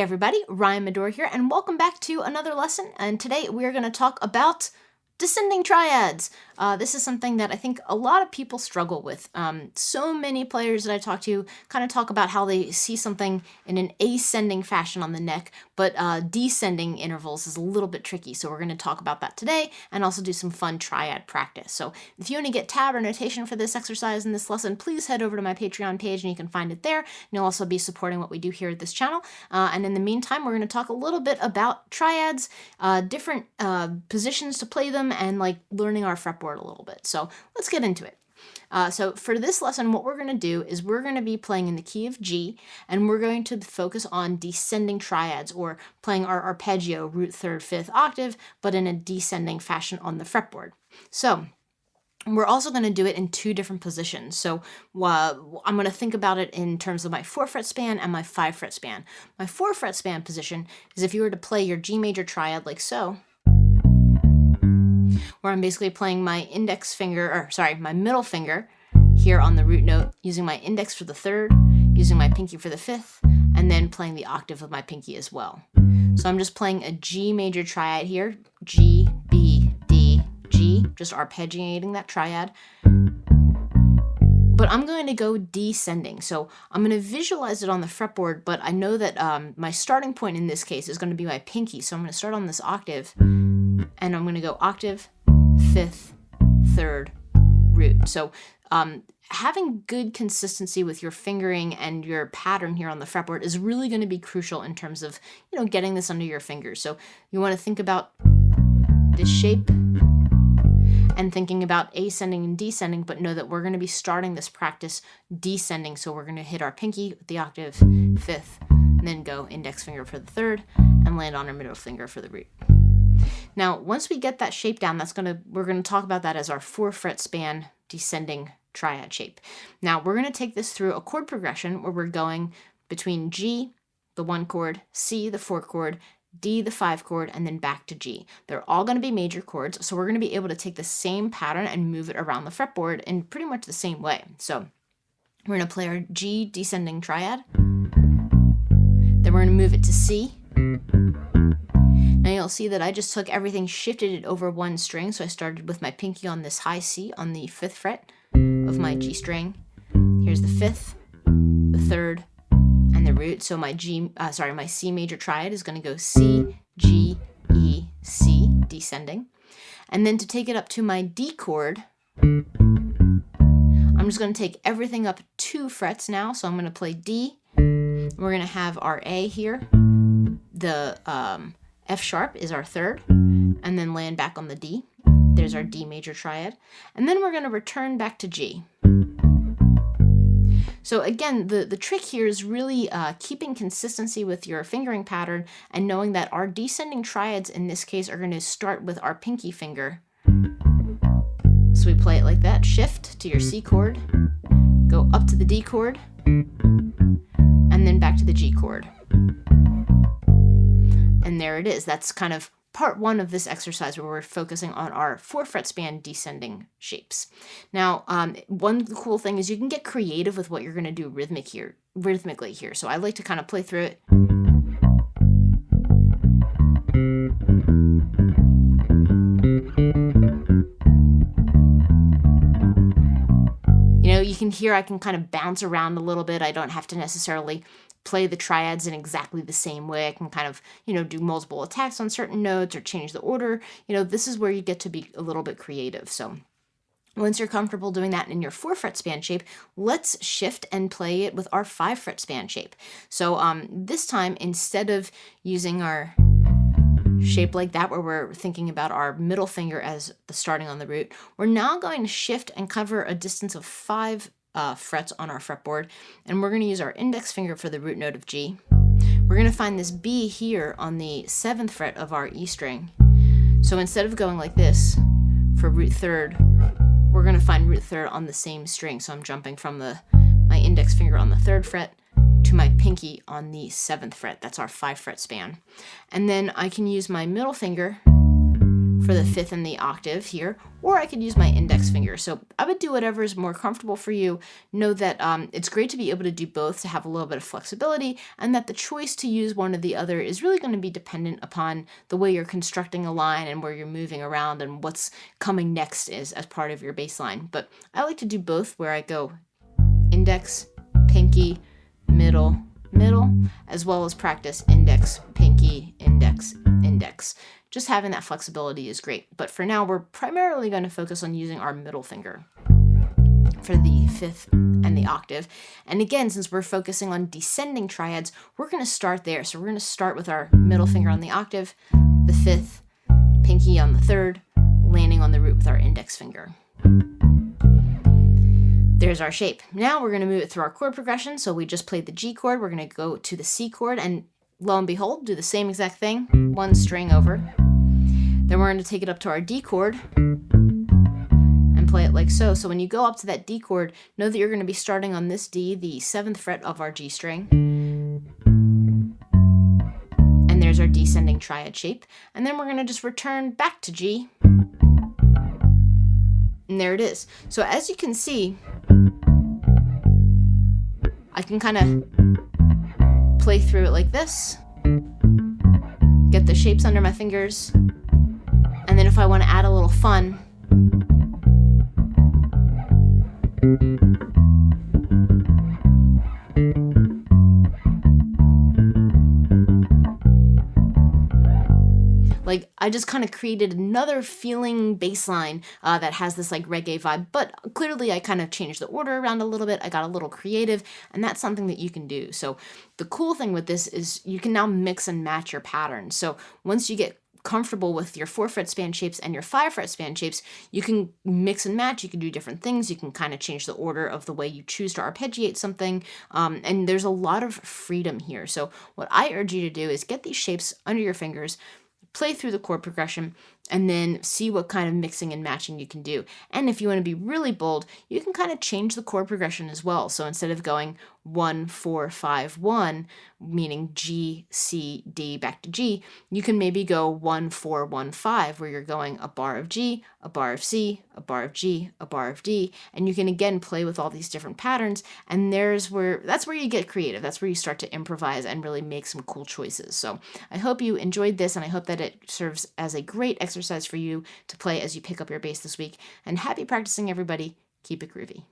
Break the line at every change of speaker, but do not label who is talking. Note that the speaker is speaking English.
everybody, Ryan Medore here, and welcome back to another lesson. And today we are going to talk about descending triads. This is something that I think a lot of people struggle with. So many players that I talk to kind of talk about how they see something in an ascending fashion on the neck, but descending intervals is a little bit tricky. So we're going to talk about that today and also do some fun triad practice. So if you want to get tab or notation for this exercise in this lesson, please head over to my Patreon page and you can find it there. And you'll also be supporting what we do here at this channel. And in the meantime, we're going to talk a little bit about triads, different positions to play them, and like learning our fretboard a little bit. So let's get into it. So for this lesson, what we're going to do is we're going to be playing in the key of G, and we're going to focus on descending triads, or playing our arpeggio root third, fifth octave, but in a descending fashion on the fretboard. So we're also going to do it in two different positions. So I'm going to think about it in terms of my 4-fret span and my 5-fret span. My 4-fret span position is if you were to play your G major triad like so, where I'm basically playing my my middle finger here on the root note, using my index for the third, using my pinky for the fifth, and then playing the octave of my pinky as well. So I'm just playing a G major triad here, G, B, D, G, just arpeggiating that triad. But I'm going to go descending. So I'm going to visualize it on the fretboard, but I know that my starting point in this case is going to be my pinky. So I'm going to start on this octave, and I'm going to go octave, fifth, third, root. So having good consistency with your fingering and your pattern here on the fretboard is really going to be crucial in terms of, getting this under your fingers. So you want to think about this shape and thinking about ascending and descending, but know that we're going to be starting this practice descending. So we're going to hit our pinky with the octave, fifth, and then go index finger for the third and land on our middle finger for the root. Now, once we get that shape down, we're going to talk about that as our 4-fret span descending triad shape. Now, we're going to take this through a chord progression where we're going between G, the 1 chord, C, the 4 chord, D, the 5 chord, and then back to G. They're all going to be major chords, so we're going to be able to take the same pattern and move it around the fretboard in pretty much the same way. So we're going to play our G descending triad. Then we're going to move it to C. Now you'll see that I just took everything, shifted it over one string. So I started with my pinky on this high C on the 5th fret of my G string. Here's the 5th, the 3rd, and the root. So my my C major triad is going to go C, G, E, C, descending. And then to take it up to my D chord, I'm just going to take everything up 2 frets now. So I'm going to play D. We're going to have our A here. The F sharp is our 3rd, and then land back on the D. There's our D major triad. And then we're going to return back to G. So again, the trick here is really keeping consistency with your fingering pattern and knowing that our descending triads in this case are going to start with our pinky finger. So we play it like that. Shift to your C chord, go up to the D chord, and then back to the G chord. And there it is. That's kind of part 1 of this exercise where we're focusing on our 4-fret span descending shapes. Now, one cool thing is you can get creative with what you're going to do rhythmically here. So I like to kind of play through it. You can hear I can kind of bounce around a little bit. I don't have to necessarily play the triads in exactly the same way. I can kind of, do multiple attacks on certain notes or change the order. This is where you get to be a little bit creative. So once you're comfortable doing that in your 4-fret span shape, let's shift and play it with our 5-fret span shape. So this time, instead of using our shape like that where we're thinking about our middle finger as the starting on the root, we're now going to shift and cover a distance of 5 frets on our fretboard, and we're going to use our index finger for the root note of G. We're going to find this B here on the 7th fret of our E string. So instead of going like this for root third, we're going to find root third on the same string. So I'm jumping from my index finger on the 3rd fret to my pinky on the 7th fret. That's our 5-fret span. And then I can use my middle finger for the fifth and the octave here, or I could use my index finger. So I would do whatever is more comfortable for you. Know that it's great to be able to do both, to have a little bit of flexibility, and that the choice to use one or the other is really going to be dependent upon the way you're constructing a line and where you're moving around and what's coming next is as part of your bass line. But I like to do both, where I go index, pinky, middle, middle, as well as practice index, pinky, index, index. Just having that flexibility is great. But for now, we're primarily going to focus on using our middle finger for the fifth and the octave. And again, since we're focusing on descending triads, we're going to start there. So we're going to start with our middle finger on the octave, the fifth, pinky on the third, landing on the root with our index finger. There's our shape. Now we're going to move it through our chord progression. So we just played the G chord. We're going to go to the C chord and lo and behold, do the same exact thing. One string over. Then we're going to take it up to our D chord and play it like so. So when you go up to that D chord, know that you're going to be starting on this D, the 7th fret of our G string. And there's our descending triad shape. And then we're going to just return back to G. And there it is. So as you can see, I can kind of play through it like this, get the shapes under my fingers, and then if I want to add a little fun, like I just kind of created another feeling bass line that has this like reggae vibe, but clearly I kind of changed the order around a little bit. I got a little creative, and that's something that you can do. So the cool thing with this is you can now mix and match your patterns. So once you get comfortable with your 4-fret span shapes and your 5-fret span shapes, you can mix and match. You can do different things. You can kind of change the order of the way you choose to arpeggiate something. And there's a lot of freedom here. So what I urge you to do is get these shapes under your fingers, play through the chord progression, and then see what kind of mixing and matching you can do. And if you want to be really bold, you can kind of change the chord progression as well. So instead of going 1, 4, 5, 1, meaning G, C, D, back to G, you can maybe go 1, 4, 1, 5, where you're going a bar of G, a bar of C, a bar of G, a bar of D, and you can again play with all these different patterns, and that's where you get creative. That's where you start to improvise and really make some cool choices. So I hope you enjoyed this, and I hope that it serves as a great exercise for you to play as you pick up your bass this week. And happy practicing, everybody. Keep it groovy.